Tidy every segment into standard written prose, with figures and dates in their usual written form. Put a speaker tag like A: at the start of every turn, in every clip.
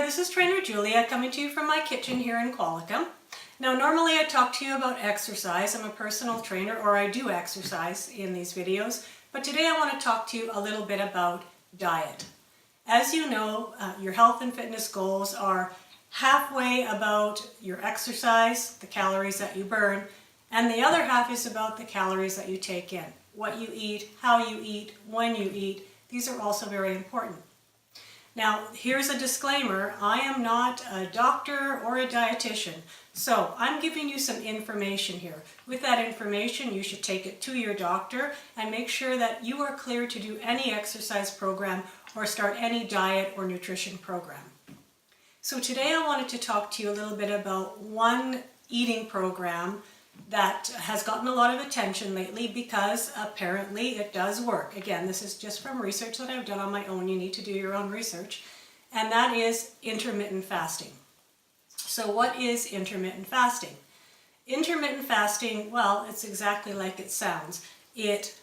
A: this is Trainer Julia coming to you from my kitchen here in Qualicum. Now normally I talk to you about exercise. I'm a personal trainer, or I do exercise in these videos, but today I want to talk to you a little bit about diet. As you know, your health and fitness goals are halfway about your exercise, the calories that you burn, and the other half is about the calories that you take in. What you eat, how you eat, when you eat, these are also very important. Now, here's a disclaimer. I am not a doctor or a dietitian, so I'm giving you some information here. With that information, you should take it to your doctor and make sure that you are clear to do any exercise program or start any diet or nutrition program. So today I wanted to talk to you a little bit about one eating program that has gotten a lot of attention lately because apparently it does work. Again, this is just from research that I've done on my own. You need to do your own research. And that is intermittent fasting. So what is intermittent fasting? Intermittent fasting, well, it's exactly like it sounds. It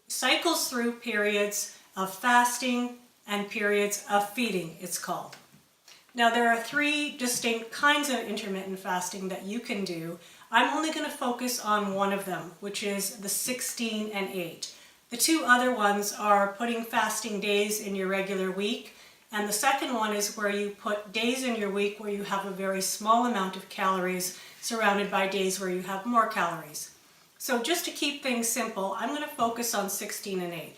A: cycles through periods of fasting and periods of feeding, it's called. Now there are three distinct kinds of intermittent fasting that you can do. I'm only going to focus on one of them, which is the 16 and 8. The two other ones are putting fasting days in your regular week, and the second one is where you put days in your week where you have a very small amount of calories surrounded by days where you have more calories. So just to keep things simple, I'm going to focus on 16 and 8.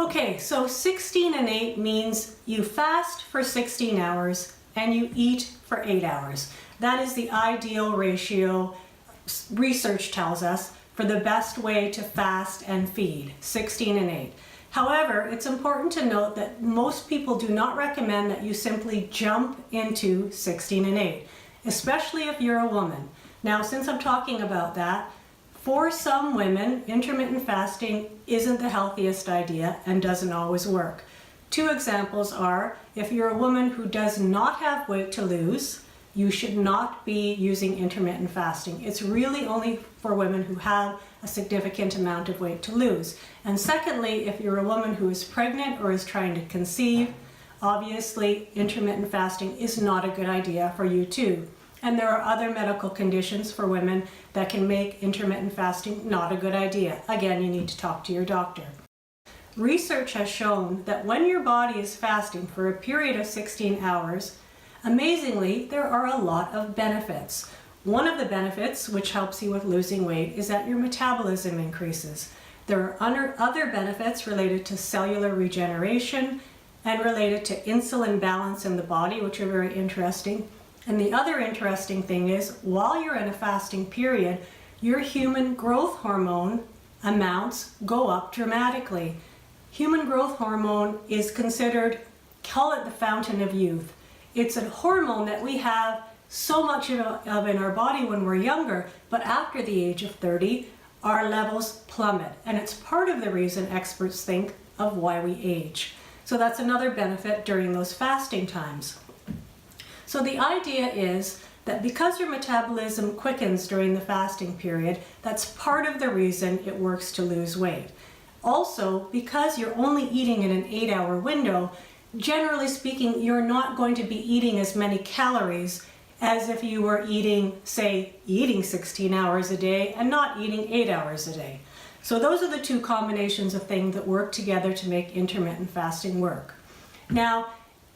A: Okay, so 16 and 8 means you fast for 16 hours and you eat for 8 hours. That is the ideal ratio, research tells us, for the best way to fast and feed, 16 and 8. However, it's important to note that most people do not recommend that you simply jump into 16 and 8, especially if you're a woman. Now, since I'm talking about that, for some women, intermittent fasting isn't the healthiest idea and doesn't always work. Two examples are, if you're a woman who does not have weight to lose, you should not be using intermittent fasting. It's really only for women who have a significant amount of weight to lose. And secondly, if you're a woman who is pregnant or is trying to conceive, obviously intermittent fasting is not a good idea for you too. And there are other medical conditions for women that can make intermittent fasting not a good idea. Again, you need to talk to your doctor. Research has shown that when your body is fasting for a period of 16 hours, amazingly, there are a lot of benefits. One of the benefits, which helps you with losing weight, is that your metabolism increases. There are other benefits related to cellular regeneration and related to insulin balance in the body, which are very interesting. And the other interesting thing is, while you're in a fasting period, your human growth hormone amounts go up dramatically. Human growth hormone is considered, call it the fountain of youth. It's a hormone that we have so much of in our body when we're younger, but after the age of 30, our levels plummet. And it's part of the reason experts think of why we age. So that's another benefit during those fasting times. So the idea is that because your metabolism quickens during the fasting period, that's part of the reason it works to lose weight. Also, because you're only eating in an 8-hour window, generally speaking, you're not going to be eating as many calories as if you were eating 16 hours a day and not eating 8 hours a day. So those are the two combinations of things that work together to make intermittent fasting work. Now,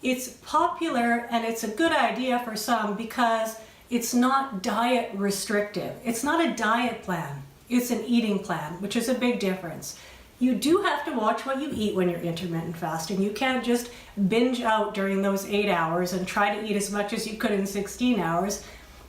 A: it's popular and it's a good idea for some because it's not diet restrictive. It's not a diet plan. It's an eating plan, which is a big difference. You do have to watch what you eat when you're intermittent fasting. You can't just binge out during those 8 hours and try to eat as much as you could in 16 hours.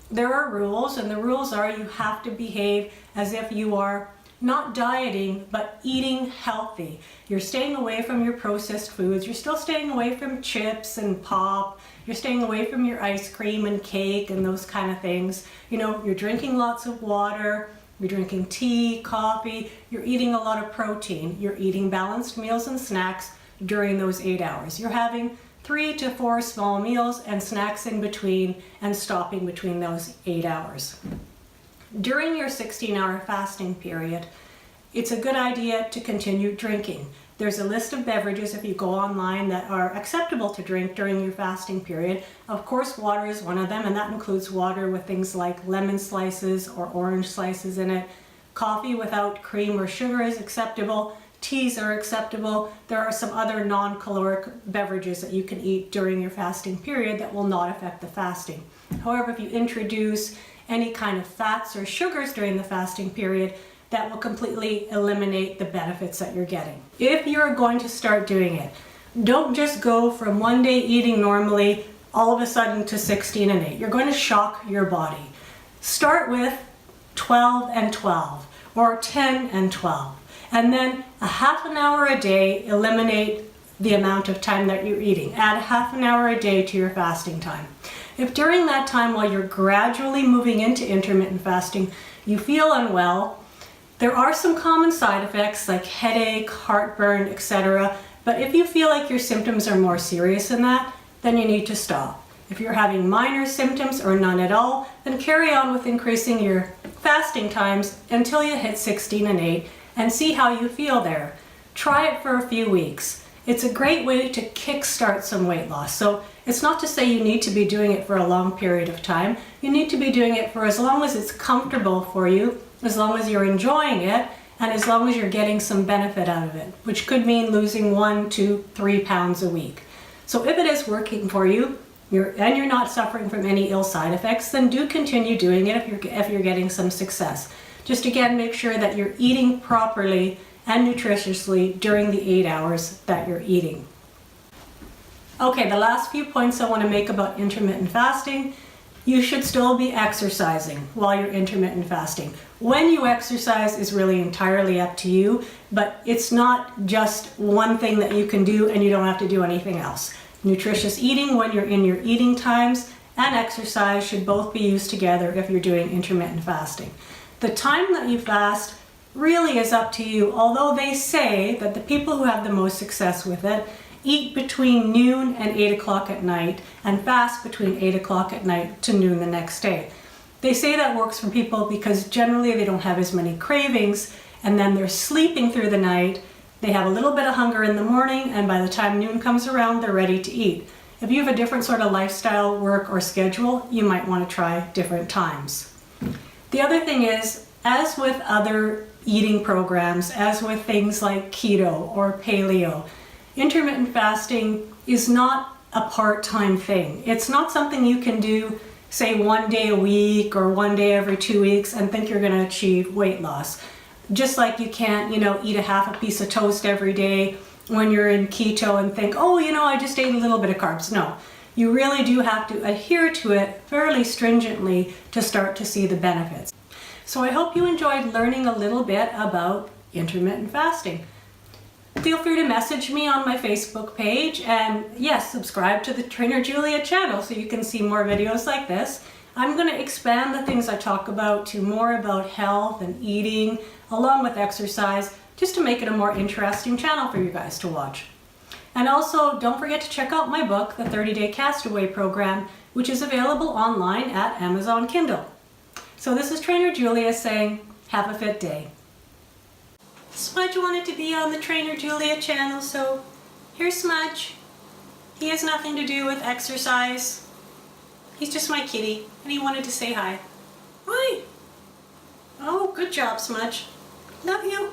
A: There are rules, and the rules are you have to behave as if you are not dieting, but eating healthy. You're staying away from your processed foods. You're still staying away from chips and pop. You're staying away from your ice cream and cake and those kind of things. You know, you're drinking lots of water. You're drinking tea, coffee. You're eating a lot of protein. You're eating balanced meals and snacks during those 8 hours. You're having 3 to 4 small meals and snacks in between and stopping between those 8 hours. During your 16-hour fasting period, it's a good idea to continue drinking. There's a list of beverages if you go online that are acceptable to drink during your fasting period. Of course, water is one of them, and that includes water with things like lemon slices or orange slices in it. Coffee without cream or sugar is acceptable. Teas are acceptable. There are some other non-caloric beverages that you can eat during your fasting period that will not affect the fasting. However, if you introduce any kind of fats or sugars during the fasting period, that will completely eliminate the benefits that you're getting. If you're going to start doing it, don't just go from one day eating normally all of a sudden to 16 and 8. You're going to shock your body. Start with 12 and 12 or 10 and 12. And then a half an hour a day, eliminate the amount of time that you're eating. Add half an hour a day to your fasting time. If during that time, while you're gradually moving into intermittent fasting, you feel unwell, there are some common side effects like headache, heartburn, etc. But if you feel like your symptoms are more serious than that, then you need to stop. If you're having minor symptoms or none at all, then carry on with increasing your fasting times until you hit 16 and 8 and see how you feel there. Try it for a few weeks. It's a great way to kickstart some weight loss. So it's not to say you need to be doing it for a long period of time. You need to be doing it for as long as it's comfortable for you, as long as you're enjoying it, and as long as you're getting some benefit out of it, which could mean losing 1, 2, 3 pounds a week. So if it is working for you, and you're not suffering from any ill side effects, then do continue doing it if you're getting some success. Just again, make sure that you're eating properly and nutritiously during the 8 hours that you're eating. Okay, the last few points I want to make about intermittent fasting. You should still be exercising while you're intermittent fasting. When you exercise is really entirely up to you, but it's not just one thing that you can do and you don't have to do anything else. Nutritious eating when you're in your eating times and exercise should both be used together if you're doing intermittent fasting. The time that you fast really is up to you, although they say that the people who have the most success with it eat between noon and 8 o'clock at night and fast between 8 o'clock at night to noon the next day. They say that works for people because generally they don't have as many cravings, and then they're sleeping through the night. They have a little bit of hunger in the morning, and by the time noon comes around, they're ready to eat. If you have a different sort of lifestyle, work, or schedule, you might want to try different times. The other thing is, as with other eating programs, as with things like keto or paleo, intermittent fasting is not a part-time thing. It's not something you can do, say, one day a week or one day every 2 weeks and think you're going to achieve weight loss. Just like you can't, eat a half a piece of toast every day when you're in keto and think, oh, I just ate a little bit of carbs. No, you really do have to adhere to it fairly stringently to start to see the benefits. So I hope you enjoyed learning a little bit about intermittent fasting. Feel free to message me on my Facebook page, and yes, subscribe to the Trainer Julia channel so you can see more videos like this. I'm going to expand the things I talk about to more about health and eating along with exercise, just to make it a more interesting channel for you guys to watch. And also, don't forget to check out my book, The 30-Day Castaway Program, which is available online at Amazon Kindle. So this is Trainer Julia saying, have a fit day. Smudge wanted to be on the Trainer Julia channel, so here's Smudge. He has nothing to do with exercise. He's just my kitty, and he wanted to say hi. Hi! Oh, good job, Smudge. Love you.